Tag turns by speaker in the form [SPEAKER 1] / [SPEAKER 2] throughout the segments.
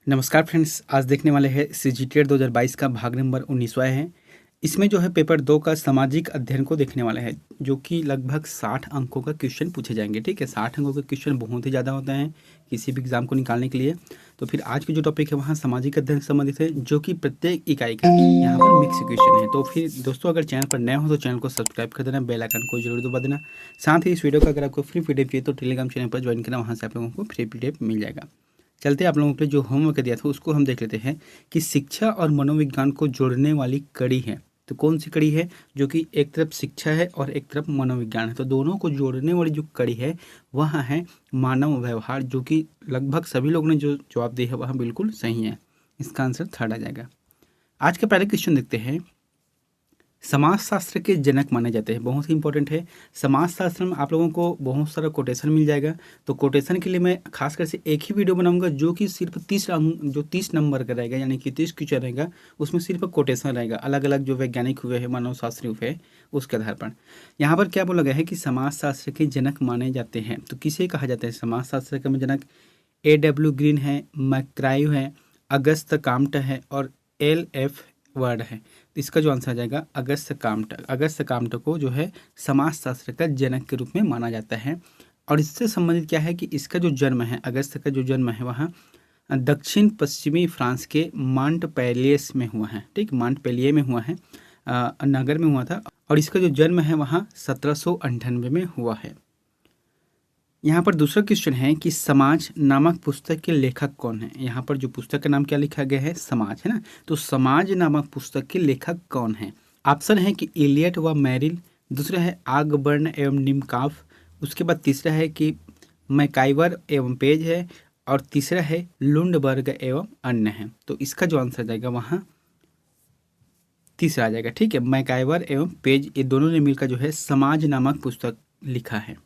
[SPEAKER 1] नमस्कार फ्रेंड्स, आज देखने वाले हैं सीजीटीएट 2022 का भाग नंबर 19वां है। इसमें जो है पेपर 2 का सामाजिक अध्ययन को देखने वाले हैं, जो कि लगभग 60 अंकों का क्वेश्चन पूछे जाएंगे। ठीक है, 60 अंकों के क्वेश्चन बहुत ही ज़्यादा होते हैं किसी भी एग्जाम को निकालने के लिए। तो फिर आज की जो टॉपिक है वहाँ सामाजिक अध्ययन से संबंधित है, जो कि प्रत्येक इकाई का यहाँ पर मिक्स क्वेश्चन है। तो फिर दोस्तों, अगर चैनल पर नए हो तो चैनल को सब्सक्राइब कर देना, बेल आइकन को जरूर दबा देना। साथ ही इस वीडियो का अगर आपको फ्री पीडीएफ चाहिए तो टेलीग्राम चैनल पर ज्वाइन करना, वहाँ से आप लोगों को फ्री पीडीएफ मिल जाएगा। चलते आप लोगों के लिए जो होमवर्क दिया था उसको हम देख लेते हैं कि शिक्षा और मनोविज्ञान को जोड़ने वाली कड़ी है। तो कौन सी कड़ी है? जो कि एक तरफ शिक्षा है और एक तरफ मनोविज्ञान है। तो दोनों को जोड़ने वाली जो कड़ी है वह है मानव व्यवहार, जो कि लगभग सभी लोगों ने जो जवाब दिया है वह बिल्कुल सही है। इसका आंसर थर्ड आ जाएगा। आज का पहले क्वेश्चन देखते हैं। समाजशास्त्र के जनक माने जाते हैं, बहुत ही इंपॉर्टेंट है। समाजशास्त्र में आप लोगों को बहुत सारा कोटेशन मिल जाएगा। तो कोटेशन के लिए मैं खासकर से एक ही वीडियो बनाऊंगा, जो कि सिर्फ 30 नंबर का रहेगा, यानी कि 30 क्वेश्चन रहेगा। उसमें सिर्फ कोटेशन रहेगा, अलग अलग जो वैज्ञानिक हुए हैं, मानव शास्त्री हुए हैं, उसके आधार पर। यहाँ पर क्या बोला गया है कि समाजशास्त्र के जनक माने जाते हैं। तो किसे कहा जाता है समाजशास्त्र के जनक? A.W. ग्रीन है, मैक्राइव है, अगस्त काम्ट है और L.F. वर्ड है। तो इसका जो आंसर आ जाएगा अगस्त काम्ट। अगस्त काम्ट को जो है समाजशास्त्र का जनक के रूप में माना जाता है। और इससे संबंधित क्या है कि इसका जो जन्म है, अगस्त का जो जन्म है वहाँ दक्षिण पश्चिमी फ्रांस के मांटपेलियस में हुआ है। ठीक, मांटपेलिये में हुआ है, नगर में हुआ था। और इसका जो जन्म है वहाँ 1798 में हुआ है। यहाँ पर दूसरा क्वेश्चन है कि समाज नामक पुस्तक के लेखक कौन है? यहाँ पर जो पुस्तक का नाम क्या लिखा गया है? समाज, है ना। तो समाज नामक पुस्तक के लेखक कौन है? ऑप्शन है कि इलियट व मैरिल, दूसरा है आगबर्न एवं निमकाफ, उसके बाद तीसरा है कि मैकाइवर एवं पेज है, और तीसरा है लुंडबर्ग एवं अन्य है। तो इसका जो आंसर जाएगा वहाँ तीसरा आ जाएगा। ठीक है, मैकाइवर एवं पेज, ये दोनों ने मिलकर जो है समाज नामक पुस्तक लिखा है।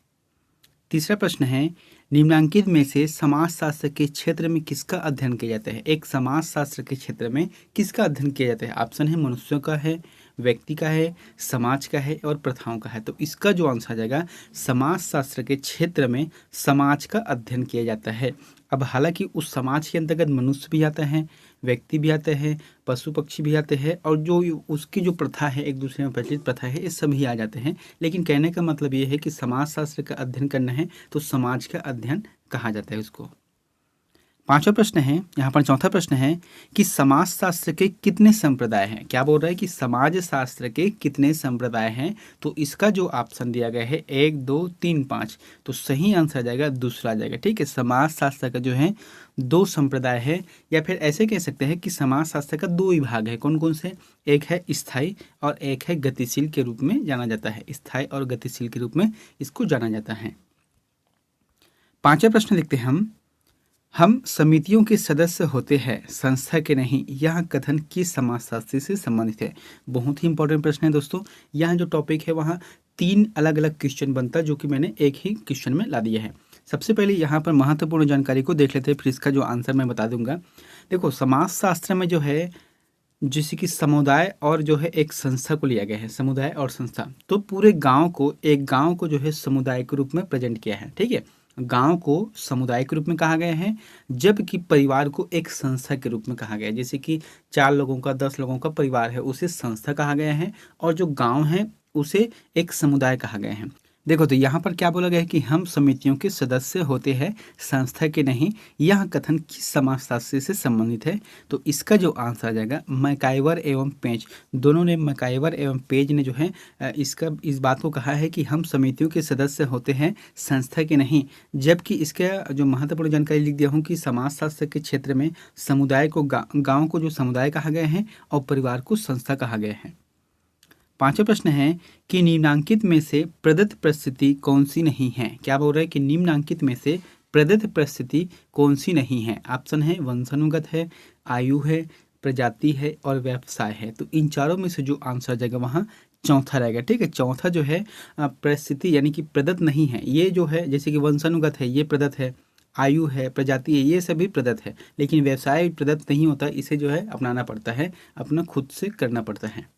[SPEAKER 1] तीसरा प्रश्न है, निम्नलिखित में से समाजशास्त्र के क्षेत्र में किसका अध्ययन किया जाता है? एक समाजशास्त्र के क्षेत्र में किसका अध्ययन किया जाता है? ऑप्शन है मनुष्यों का है, व्यक्ति का है, समाज का है और प्रथाओं का है। तो इसका जो आंसर आ जाएगा समाजशास्त्र के क्षेत्र में समाज का अध्ययन किया जाता है। अब हालांकि उस समाज के अंतर्गत मनुष्य भी आता है, व्यक्ति भी आते हैं, पशु पक्षी भी आते हैं, और जो उसकी जो प्रथा है, एक दूसरे में प्रचलित प्रथा है, ये सभी आ जाते हैं। लेकिन कहने का मतलब ये है कि समाजशास्त्र का अध्ययन करना है तो समाज का अध्ययन कहा जाता है उसको। पांचवा प्रश्न है, यहाँ पर चौथा प्रश्न है कि समाजशास्त्र के कितने संप्रदाय हैं? क्या बोल रहा है कि समाज शास्त्र के कितने संप्रदाय हैं? तो इसका जो ऑप्शन दिया गया है 1, 2, 3, 5, तो सही आंसर आ जाएगा दूसरा आ जाएगा। ठीक है, समाज शास्त्र का जो है 2 संप्रदाय है, या फिर ऐसे कह सकते हैं कि समाज शास्त्र का 2 विभाग है। कौन कौन से? एक है स्थायी और एक है गतिशील के रूप में जाना जाता है। स्थायी और गतिशील के रूप में इसको जाना जाता है। पांचवा प्रश्न देखते हैं हम समितियों के सदस्य होते हैं, संस्था के नहीं। यह कथन किस समाजशास्त्री से संबंधित है? बहुत ही इंपॉर्टेंट प्रश्न है दोस्तों। यहाँ जो टॉपिक है वहाँ 3 अलग अलग क्वेश्चन बनता है, जो कि मैंने एक ही क्वेश्चन में ला दिया है। सबसे पहले यहाँ पर महत्वपूर्ण जानकारी को देख लेते हैं, फिर इसका जो आंसर मैं बता दूंगा। देखो, समाजशास्त्र में जो है जैसे कि समुदाय और जो है एक संस्था को लिया गया है, समुदाय और संस्था। तो पूरे गांव को, एक गांव को जो है समुदाय के रूप में प्रेजेंट किया है। ठीक है, गांव को समुदाय के रूप में कहा गया है, जबकि परिवार को एक संस्था के रूप में कहा गया है। जैसे कि 4 लोगों का, 10 लोगों का परिवार है, उसे संस्था कहा गया है, और जो गांव है उसे एक समुदाय कहा गया है। देखो, तो यहाँ पर क्या बोला गया है कि हम समितियों के सदस्य होते हैं, संस्था के नहीं। यह कथन किस समाजशास्त्री से संबंधित है? तो इसका जो आंसर आ जाएगा मैकाइवर एवं पेज। दोनों ने, मैकाइवर एवं पेज ने जो है इस बात को कहा है कि हम समितियों के सदस्य होते हैं, संस्था के नहीं। जबकि इसका जो महत्वपूर्ण जानकारी लिख दिया हूँ कि समाजशास्त्र के क्षेत्र में समुदाय को, गाँव को जो समुदाय कहा गया है और परिवार को संस्था कहा गया है। पांचवा प्रश्न है कि निम्नांकित में से प्रदत्त परिस्थिति कौन सी नहीं है? क्या बोल रहा है कि निम्नांकित में से प्रदत्त परिस्थिति कौन सी नहीं है? ऑप्शन है वंशानुगत है, आयु है, प्रजाति है और व्यवसाय है। तो इन चारों में से जो आंसर आ जाएगा वहाँ चौथा रहेगा। ठीक है, चौथा जो है परिस्थिति यानी कि प्रदत्त नहीं है। ये जो है जैसे कि वंशानुगत है, ये प्रदत्त है, आयु है, प्रजाति है, ये सभी प्रदत्त है, लेकिन व्यवसाय प्रदत्त नहीं होता। इसे जो है अपनाना पड़ता है, अपना खुद से करना पड़ता है।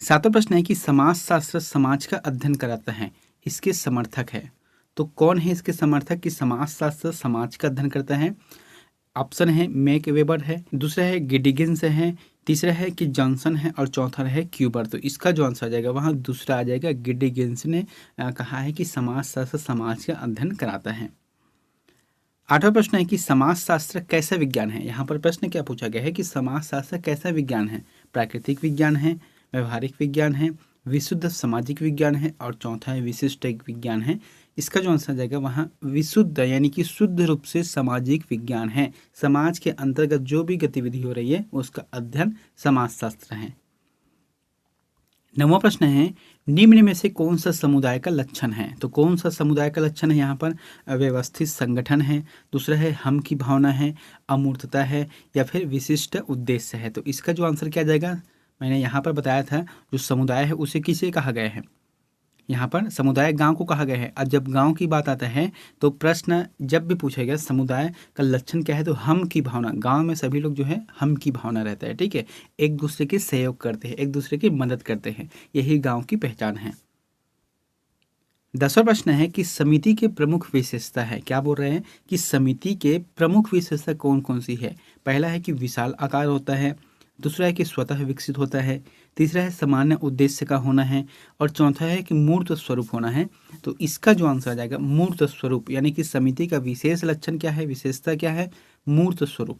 [SPEAKER 1] सातवां प्रश्न है कि समाजशास्त्र समाज का अध्ययन कराता है, इसके समर्थक है। तो कौन है इसके समर्थक कि समाजशास्त्र समाज का अध्ययन करता है? ऑप्शन है मैक वेबर है, दूसरा है गिडिगिंस है, तीसरा है कि जॉनसन है और चौथा है क्यूबर। तो इसका जो आंसर आ जाएगा वहाँ दूसरा आ जाएगा। गिडिगिंस ने कहा है कि समाजशास्त्र समाज का अध्ययन कराता है। आठवां प्रश्न है कि समाजशास्त्र कैसा विज्ञान है। यहाँ पर प्रश्न क्या पूछा गया है कि समाजशास्त्र कैसा विज्ञान है। प्राकृतिक विज्ञान है, व्यवहारिक विज्ञान है, विशुद्ध सामाजिक विज्ञान है और चौथा है विशिष्ट विज्ञान है। इसका जो आंसर आ जाएगा वहाँ विशुद्ध यानी कि शुद्ध रूप से सामाजिक विज्ञान है। समाज के अंतर्गत जो भी गतिविधि हो रही है उसका अध्ययन समाजशास्त्र है। नौवां प्रश्न है निम्न में से कौन सा समुदाय का लक्षण है। तो कौन सा समुदाय का लक्षण है यहाँ पर। व्यवस्थित संगठन है, दूसरा है हम की भावना है, अमूर्तता है या फिर विशिष्ट उद्देश्य है। तो इसका जो आंसर क्या जाएगा, मैंने यहाँ पर बताया था जो समुदाय है उसे किसे कहा गया है। यहाँ पर समुदाय गांव को कहा गया है। अब जब गांव की बात आता है तो प्रश्न जब भी पूछेगा समुदाय का लक्षण क्या है तो हम की भावना। गांव में सभी लोग जो है हम की भावना रहता है, ठीक है, एक दूसरे के सहयोग करते हैं, एक दूसरे की मदद करते हैं, यही गांव की पहचान है। 10वां प्रश्न है कि समिति के प्रमुख विशेषता है। क्या बोल रहे हैं कि समिति के प्रमुख विशेषता कौन कौन सी है। पहला है कि विशाल आकार होता है, दूसरा है कि स्वतः विकसित होता है, तीसरा है सामान्य उद्देश्य का होना है और चौथा है कि मूर्त स्वरूप होना है। तो इसका जो आंसर आ जाएगा मूर्त स्वरूप, यानी कि समिति का विशेष लक्षण क्या है, विशेषता क्या है, मूर्त स्वरूप।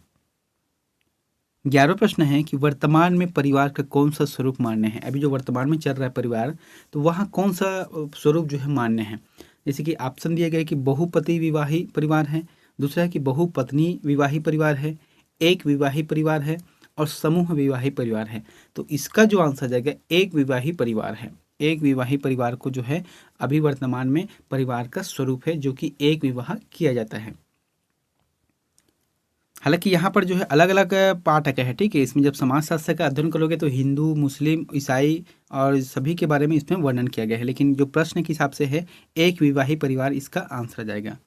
[SPEAKER 1] 11वां प्रश्न है कि वर्तमान में परिवार का कौन सा स्वरूप मान्य है। अभी जो वर्तमान में चल रहा है परिवार, तो वहाँ कौन सा स्वरूप जो है मान्य है। जैसे कि ऑप्शन दिए गए कि बहुपति विवाही परिवार है, दूसरा है कि बहुपत्नी विवाही परिवार है, एक विवाही परिवार है और समूह विवाही परिवार है। तो इसका जो आंसर जाएगा एक विवाही परिवार है। एक विवाही परिवार को जो है अभी वर्तमान में परिवार का स्वरूप है जो कि एक विवाह किया जाता है। हालांकि यहाँ पर जो है अलग अलग पाठ है, ठीक है। इसमें जब समाजशास्त्र का अध्ययन करोगे तो हिंदू, मुस्लिम, ईसाई और सभी के बारे में इसमें वर्णन किया गया है, लेकिन जो प्रश्न के हिसाब से है एक विवाही परिवार इसका आंसर आ जाएगा।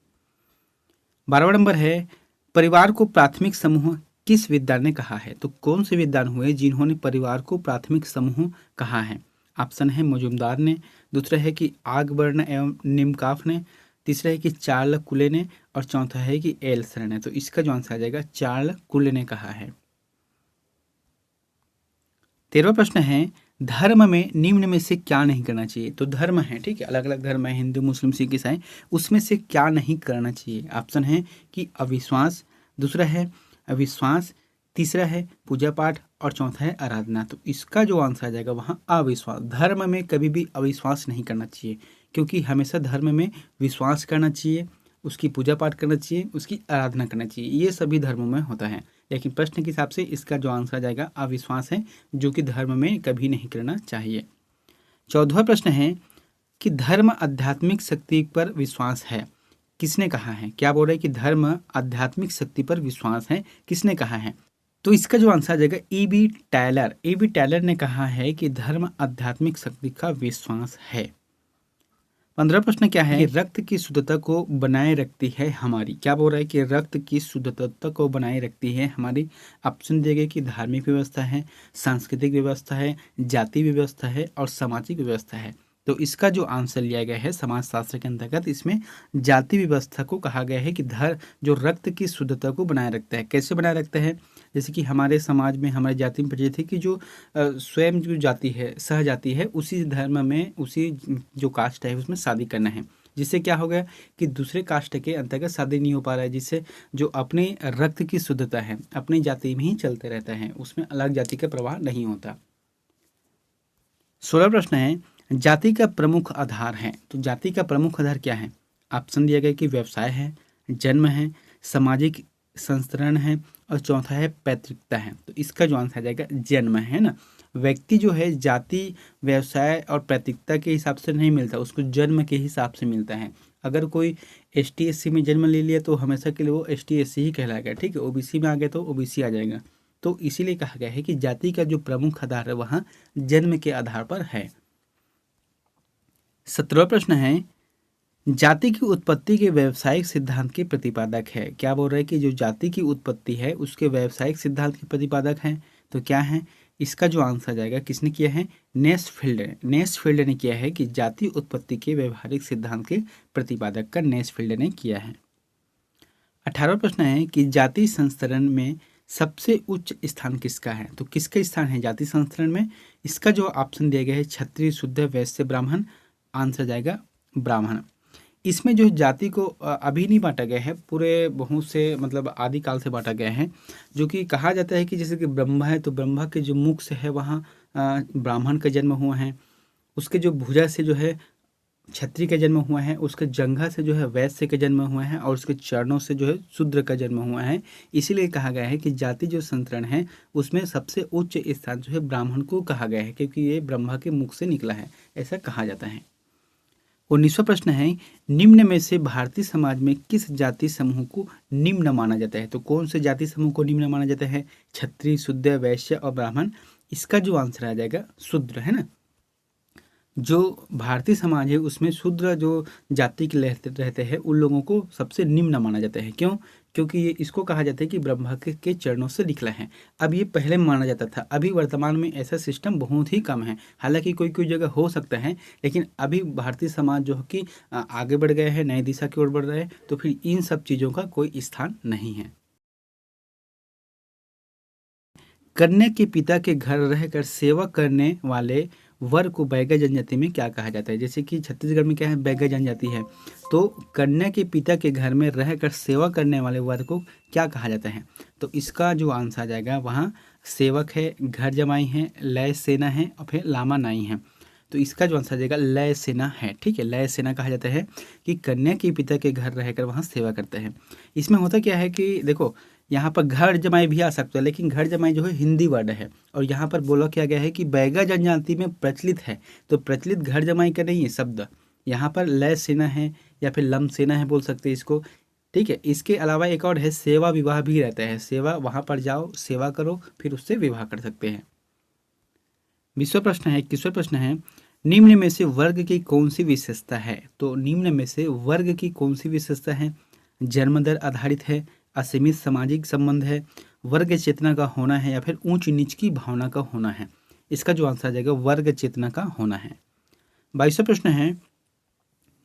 [SPEAKER 1] 12वां नंबर है परिवार को प्राथमिक समूह किस विद्वान ने कहा है। तो कौन से विद्वान हुए जिन्होंने परिवार को प्राथमिक समूह कहा है। ऑप्शन है मजुमदार ने, दूसरा है कि आगबर्न एवं निमकाफ ने, तीसरा है कि चार्ल कुले ने और चौथा है कि एल्सर ने। तो इसका जो आंसर आ जाएगा चार्ल कुले ने कहा है। 13वां प्रश्न है धर्म में निम्न में से क्या नहीं करना चाहिए। तो धर्म है, ठीक है, अलग अलग धर्म है, हिंदू, मुस्लिम, सिख, ईसाई, उसमें से क्या नहीं करना चाहिए। ऑप्शन है कि अविश्वास, दूसरा है अविश्वास, तीसरा है पूजा पाठ और चौथा है आराधना। तो इसका जो आंसर आ जाएगा वहाँ अविश्वास। धर्म में कभी भी अविश्वास नहीं करना चाहिए, क्योंकि हमेशा धर्म में विश्वास करना चाहिए, उसकी पूजा पाठ करना चाहिए, उसकी आराधना करना चाहिए, ये सभी धर्मों में होता है। लेकिन प्रश्न के हिसाब से इसका जो आंसर आ जाएगा अविश्वास है, जो कि धर्म में कभी नहीं करना चाहिए। 14वां प्रश्न है कि धर्म आध्यात्मिक शक्ति पर विश्वास है, किसने कहा है। क्या बोल रहे हैं कि धर्म आध्यात्मिक शक्ति पर विश्वास है, किसने कहा है। तो इसका जो आंसर आ जाएगा ई.बी. टायलर। ई.बी. टायलर ने कहा है कि धर्म आध्यात्मिक शक्ति का विश्वास है। 15वां प्रश्न क्या है कि रक्त की शुद्धता को बनाए रखती है हमारी। क्या बोल रहा है कि रक्त की शुद्धता को बनाए रखती है हमारी। ऑप्शन दिए गए कि धार्मिक व्यवस्था है, सांस्कृतिक व्यवस्था है, जाति व्यवस्था है और सामाजिक व्यवस्था है। तो इसका जो आंसर लिया गया है समाजशास्त्र के अंतर्गत, इसमें जाति व्यवस्था को कहा गया है कि जो रक्त की शुद्धता को बनाए रखता है। कैसे बनाए रखता है, जैसे कि हमारे समाज में, हमारी जाति में प्रचलित है कि जो स्वयं जो जाति है, सहजाति है, उसी धर्म में, उसी जो कास्ट है उसमें शादी करना है, जिससे क्या हो गया कि दूसरे कास्ट के अंतर्गत शादी नहीं हो पा रहा है, जिससे जो अपने रक्त की शुद्धता है अपनी जाति में ही चलते रहता है, उसमें अलग जाति का प्रवाह नहीं होता। 16वां प्रश्न है जाति का प्रमुख आधार है। तो जाति का प्रमुख आधार क्या है। ऑप्शन दिया गया कि व्यवसाय है, जन्म है, सामाजिक संस्तरण है और चौथा है पैतृकता है। तो इसका जो आंसर आ जाएगा जन्म है ना। व्यक्ति जो है जाति, व्यवसाय और पैतृकता के हिसाब से नहीं मिलता, उसको जन्म के हिसाब से मिलता है। अगर कोई ST/SC में जन्म ले लिया तो हमेशा के लिए वो ST/SC ही कहलाएगा, ठीक है। OBC में आ गया तो OBC आ जाएगा। तो इसीलिए कहा गया है कि जाति का जो प्रमुख आधार है वहाँ जन्म के आधार पर है। 17वां प्रश्न है जाति की उत्पत्ति के व्यावसायिक सिद्धांत के प्रतिपादक है। क्या बोल रहे हैं कि जो जाति की उत्पत्ति है उसके व्यावसायिक सिद्धांत के प्रतिपादक हैं। तो क्या है, इसका जो आंसर जाएगा किसने किया है, नेस्फील्ड ने किया है कि जाति उत्पत्ति के व्यवहारिक सिद्धांत के प्रतिपादक का नेस्फील्ड ने किया है। 18वां प्रश्न है कि जाति संस्तरण में सबसे उच्च स्थान किसका है? तो किसका स्थान है जाति संस्तरण में? इसका जो ऑप्शन दिया गया है क्षत्रिय, शूद्र, वैश्य, ब्राह्मण। आंसर जाएगा ब्राह्मण। इसमें जो जाति को अभी नहीं बांटा गया है, पूरे बहुत से मतलब आदिकाल से बांटा गया है, जो कि कहा जाता है कि जैसे कि ब्रह्मा है तो ब्रह्मा के जो मुख से है वहाँ ब्राह्मण का जन्म हुआ है, उसके जो भुजा से जो है क्षत्रिय का जन्म हुआ है, उसके जंघा से जो है वैश्य का जन्म हुआ है और उसके चरणों से जो है शूद्र का जन्म हुआ है। इसीलिए कहा गया है कि जाति जो संतरण है उसमें सबसे उच्च स्थान जो है ब्राह्मण को कहा गया है, क्योंकि ये ब्रह्मा के मुख से निकला है, ऐसा कहा जाता है। 19वां प्रश्न है निम्न में से भारतीय समाज में किस जाति समूह को निम्न माना जाता है? तो कौन से जाति समूह को निम्न माना जाता है? क्षत्रिय, शूद्र, वैश्य और ब्राह्मण। इसका जो आंसर आ जाएगा शूद्र, है ना। जो भारतीय समाज है उसमें शूद्र जो जाति के रहते हैं उन लोगों को सबसे निम्न माना जाता है। क्यों? क्योंकि ये इसको कहा जाता है कि ब्रह्मा के चरणों से निकला है। अब ये पहले माना जाता था, अभी वर्तमान में ऐसा सिस्टम बहुत ही कम है। हालांकि कोई कोई जगह हो सकता है, लेकिन अभी भारतीय समाज जो है कि आगे बढ़ गया है, नई दिशा की ओर बढ़ रहा है, तो फिर इन सब चीज़ों का कोई स्थान नहीं है। कन्या के पिता के घर रहकर सेवा करने वाले वर्ग को बैगा जनजाति में क्या कहा जाता है? जैसे कि छत्तीसगढ़ में क्या है, बैगा जनजाति है। तो कन्या के पिता के घर में रहकर सेवा करने वाले वर्ग को क्या कहा जाता है? तो इसका जो आंसर आ जाएगा वहाँ सेवक है, घर जमाई है, लय सेना है और फिर लामा नाई है। तो इसका जो आंसर आ जाएगा लय सेना है। ठीक है, लय सेना कहा जाता है कि कन्या के पिता के घर रहकर वहाँ सेवा करते हैं। इसमें होता क्या है कि देखो, यहाँ पर घर जमाई भी आ सकता है, लेकिन घर जमाई जो है हिंदी वर्ड है और यहाँ पर बोला क्या गया है कि बैगा जनजाति में प्रचलित है, तो प्रचलित घर जमाई का नहीं है शब्द। यहाँ पर लय सेना है या फिर लम सेना है बोल सकते हैं इसको। ठीक है, इसके अलावा एक और है सेवा विवाह भी रहता है। सेवा, वहाँ पर जाओ सेवा करो फिर उससे विवाह कर सकते हैं। 20वां प्रश्न है, 21वां प्रश्न है निम्न में से वर्ग की कौन सी विशेषता है? तो निम्न में से वर्ग की कौन सी विशेषता है? जन्म दर आधारित है, असीमित सामाजिक संबंध है, वर्ग चेतना का होना है या फिर ऊंच नीच की भावना का होना है। इसका जो आंसर आ जाएगा वर्ग चेतना का होना है। 22वां प्रश्न है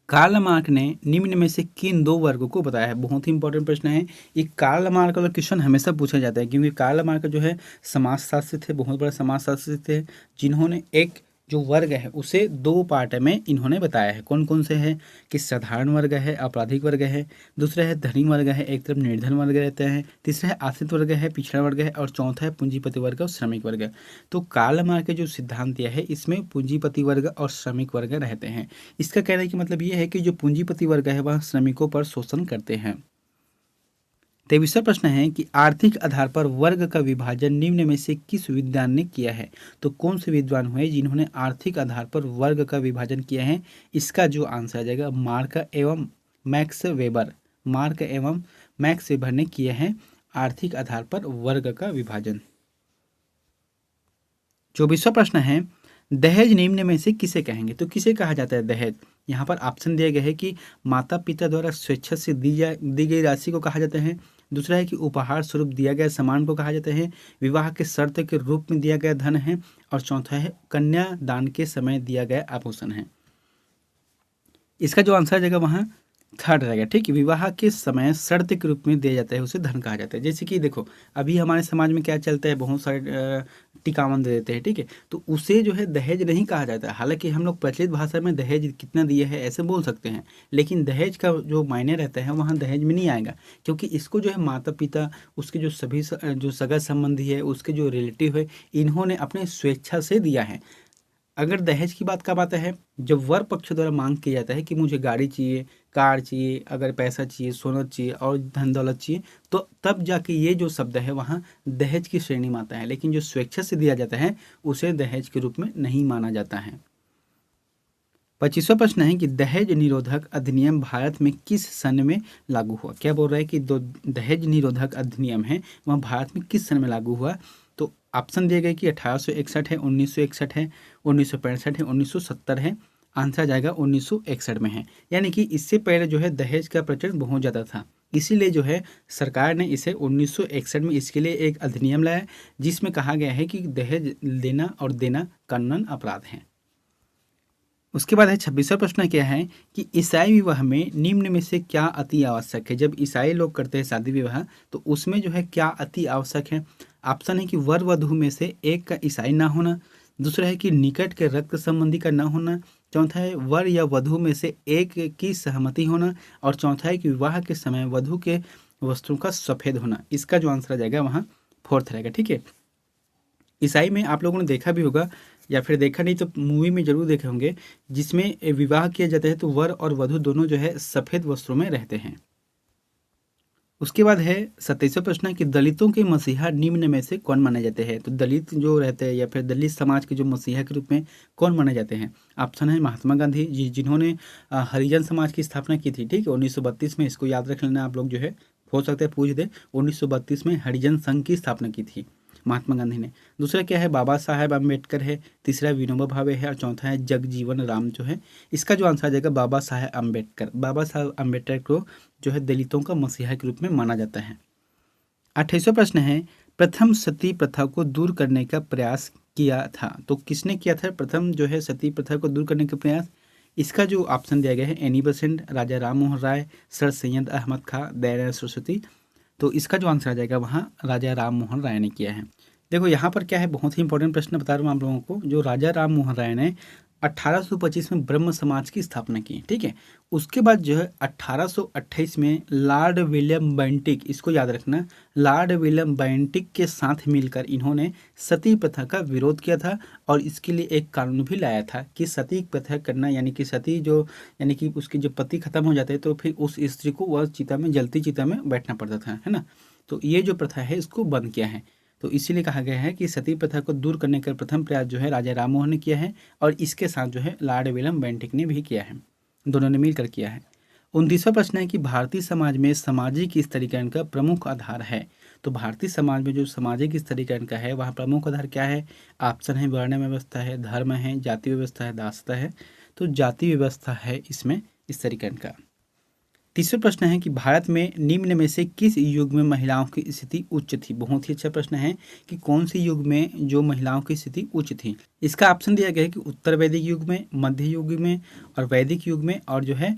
[SPEAKER 1] कार्ल मार्क ने निम्न में से किन दो वर्गों को बताया है? बहुत ही इंपॉर्टेंट प्रश्न है। ये कार्ल मार्क का क्वेश्चन हमेशा पूछा जाता है, क्योंकि कार्ल मार्क जो है समाजशास्त्री थे, बहुत बड़ा समाजशास्त्री थे, जिन्होंने एक जो वर्ग है उसे दो पार्ट में इन्होंने बताया है। कौन कौन से हैं कि साधारण वर्ग है, आपराधिक वर्ग है, दूसरा है धनी वर्ग है, एक तरफ निर्धन वर्ग रहते हैं, तीसरा है आश्रित वर्ग है, पिछड़ा वर्ग है और चौथा है पूंजीपति वर्ग और श्रमिक वर्ग। तो कार्ल मार्क के जो सिद्धांत दिया है इसमें पूंजीपति वर्ग और श्रमिक वर्ग रहते हैं। इसका कहने का मतलब ये है कि जो पूंजीपति वर्ग है वह श्रमिकों पर शोषण करते हैं। 23वां प्रश्न है कि आर्थिक आधार पर वर्ग का विभाजन निम्न में से किस विद्वान ने किया है? तो कौन से विद्वान हुए जिन्होंने आर्थिक आधार पर वर्ग का विभाजन किया है? इसका जो आंसर आ जाएगा मार्क एवं मैक्स वेबर। मार्क एवं मैक्स वेबर ने किया है आर्थिक आधार पर वर्ग का विभाजन। 24वां प्रश्न है दहेज निम्न में से किसे कहेंगे? तो किसे कहा जाता है दहेज? यहाँ पर ऑप्शन दिया गया है कि माता पिता द्वारा स्वेच्छा से दी गई राशि को कहा जाता है, दूसरा है कि उपहार स्वरूप दिया गया सामान को कहा जाता है, विवाह के शर्त के रूप में दिया गया धन है और चौथा है कन्या दान के समय दिया गया आभूषण है। इसका जो आंसर आ जाएगा वहाँ थर्ड रहेगा। ठीक है, विवाह के समय शर्त के रूप में दिया जाता है उसे धन कहा जाता है। जैसे कि देखो अभी हमारे समाज में क्या चलता है, बहुत सारे टिकावन दे देते हैं। ठीक है, तो उसे जो है दहेज नहीं कहा जाता है। हालांकि हम लोग प्रचलित भाषा में दहेज कितना दिए है ऐसे बोल सकते हैं, लेकिन दहेज का जो मायने रहता है वहाँ दहेज में नहीं आएगा, क्योंकि इसको जो है माता पिता, उसके जो सभी जो सगा संबंधी है, उसके जो रिलेटिव है, इन्होंने अपने स्वेच्छा से दिया है। अगर दहेज की बात कब आता है? जब वर पक्ष द्वारा मांग किया जाता है कि मुझे गाड़ी चाहिए, कार चाहिए, अगर पैसा चाहिए, सोना चाहिए और धन दौलत चाहिए, तो तब जाके ये जो शब्द है वहाँ दहेज की श्रेणी में आता है। लेकिन जो स्वेच्छा से दिया जाता है उसे दहेज के रूप में नहीं माना जाता है। 25वां प्रश्न है कि दहेज निरोधक अधिनियम भारत में किस सन में लागू हुआ? क्या बोल रहा है कि दो दहेज निरोधक अधिनियम है वह भारत में किस सन में लागू हुआ? तो ऑप्शन दिए गए कि 1861 है, 1961 है, 1965 है, 1970 है। आंसर आ जाएगा 1961 में है। यानी कि इससे पहले जो है दहेज का प्रचलन बहुत ज़्यादा था, इसीलिए जो है सरकार ने इसे 1961 में इसके लिए एक अधिनियम लाया, जिसमें कहा गया है कि दहेज लेना और देना कानूनन अपराध है। उसके बाद है 26वां प्रश्न क्या है कि ईसाई विवाह में निम्न में से क्या अति आवश्यक है। जब ईसाई लोग करते हैं शादी विवाह तो उसमें जो है क्या अति आवश्यक है। ऑप्शन है कि वर वधु में से एक का ईसाई ना होना, दूसरा है कि निकट के रक्त संबंधी का ना होना, चौथा है वर या वधु में से एक की सहमति होना, और चौथा है कि विवाह के समय वधु के वस्त्रों का सफ़ेद होना। इसका जो आंसर आ जाएगा वहाँ फोर्थ रहेगा। ठीक है, ईसाई में आप लोगों ने देखा भी होगा या फिर देखा नहीं तो मूवी में जरूर देखे होंगे, जिसमें विवाह किया जाता है तो वर और वधु दोनों जो है सफ़ेद वस्त्रों में रहते हैं। उसके बाद है 27वां प्रश्न कि दलितों के मसीहा निम्न में से कौन माने जाते हैं। तो दलित जो रहते हैं या फिर दलित समाज के जो मसीहा के रूप में कौन माने जाते हैं। ऑप्शन है महात्मा गांधी जी, जिन्होंने हरिजन समाज की स्थापना की थी। ठीक है, 1932 में, इसको याद रख लेना आप लोग, जो है हो सकता है पूछ दे, 1932 में हरिजन संघ की स्थापना की थी महात्मा गांधी ने। दूसरा क्या है, बाबा साहेब अम्बेडकर है, तीसरा विनोबा भावे है, और चौथा है जगजीवन राम जो है। इसका जो आंसर आ जाएगा बाबा साहेब अम्बेडकर। बाबा साहेब अम्बेडकर को जो है दलितों का मसीहा के रूप में माना जाता है। 28वां प्रश्न है प्रथम सती प्रथा को दूर करने का प्रयास किया था। तो किसने किया था प्रथम जो है सती प्रथा को दूर करने का प्रयास। इसका जो ऑप्शन दिया गया है एनी बेसेंट, राजा राम मोहन राय, सर सैयद अहमद खां, दयानंद सरस्वती। तो इसका जो आंसर आ जाएगा वहाँ राजा राम मोहन राय ने किया है। देखो यहाँ पर क्या है, बहुत ही इंपॉर्टेंट प्रश्न बता रहा हूँ आप लोगों को। जो राजा राम मोहन राय ने 1825 में ब्रह्म समाज की स्थापना की। ठीक है, उसके बाद जो है 1828 में लॉर्ड विलियम बेंटिक, इसको याद रखना, लॉर्ड विलियम बेंटिक के साथ मिलकर इन्होंने सती प्रथा का विरोध किया था और इसके लिए एक कानून भी लाया था कि सती प्रथा करना, यानी कि सती जो, यानी कि उसके जो पति खत्म हो जाते हैं तो फिर उस स्त्री को वह चिता में, जलती चिता में बैठना पड़ता था, है ना। तो ये जो प्रथा है इसको बंद किया है। तो इसीलिए कहा गया है कि सती प्रथा को दूर करने का प्रथम प्रयास जो है राजा राम मोहन ने किया है और इसके साथ जो है लॉर्ड विलियम बेंटिक ने भी किया है, दोनों ने मिलकर किया है। 29वां प्रश्न है कि भारतीय समाज में सामाजिक स्थिरीकरण का प्रमुख आधार है। तो भारतीय समाज में जो सामाजिक स्थिरीकरण का है वहाँ प्रमुख आधार क्या है। ऑप्शन है वर्ण व्यवस्था है, धर्म है, जाति व्यवस्था है, दासता है। तो जाति व्यवस्था है इसमें स्थिरीकरण का। तीसरा प्रश्न है कि भारत में निम्न में से किस युग में महिलाओं की स्थिति उच्च थी। बहुत ही अच्छा प्रश्न है कि कौन से युग में जो महिलाओं की स्थिति उच्च थी। इसका ऑप्शन दिया गया है कि उत्तर वैदिक युग में, मध्य युग में, और वैदिक युग में, और जो है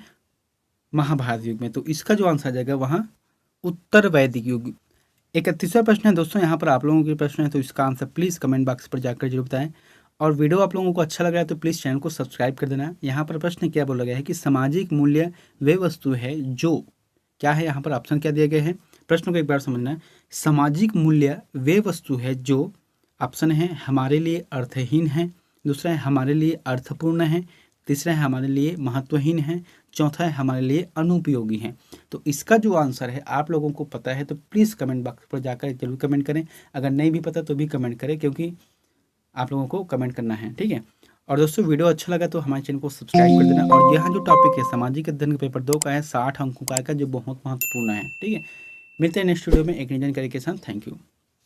[SPEAKER 1] महाभारत युग में। तो इसका जो आंसर आ जाएगा वहाँ उत्तर वैदिक युग। 31वां प्रश्न है दोस्तों, यहाँ पर आप लोगों के प्रश्न है, तो इसका आंसर प्लीज़ कमेंट बॉक्स पर जाकर जरूर बताएं। और वीडियो आप लोगों को अच्छा लगा है तो प्लीज़ चैनल को सब्सक्राइब कर देना। यहाँ पर प्रश्न क्या बोला गया है कि सामाजिक मूल्य वे वस्तु है जो, क्या है यहाँ पर ऑप्शन क्या दिए गए हैं, प्रश्न को एक बार समझना है। सामाजिक मूल्य वे वस्तु है जो, ऑप्शन है हमारे लिए अर्थहीन है, दूसरा है हमारे लिए अर्थपूर्ण है, तीसरा है हमारे लिए महत्वहीन है, चौथा है हमारे लिए अनुपयोगी है। तो इसका जो आंसर है आप लोगों को पता है तो प्लीज़ कमेंट बॉक्स पर जाकर जरूर कमेंट करें। अगर नहीं भी पता तो भी कमेंट करें, क्योंकि आप लोगों को कमेंट करना है। ठीक है, और दोस्तों वीडियो अच्छा लगा तो हमारे चैनल को सब्सक्राइब कर देना। और यहाँ जो टॉपिक है सामाजिक अध्ययन का पेपर 2 का है, 60 अंकों का, जो बहुत महत्वपूर्ण है। ठीक है, मिलते हैं नेक्स्ट वीडियो में एक नई जानकारी के साथ। Thank you.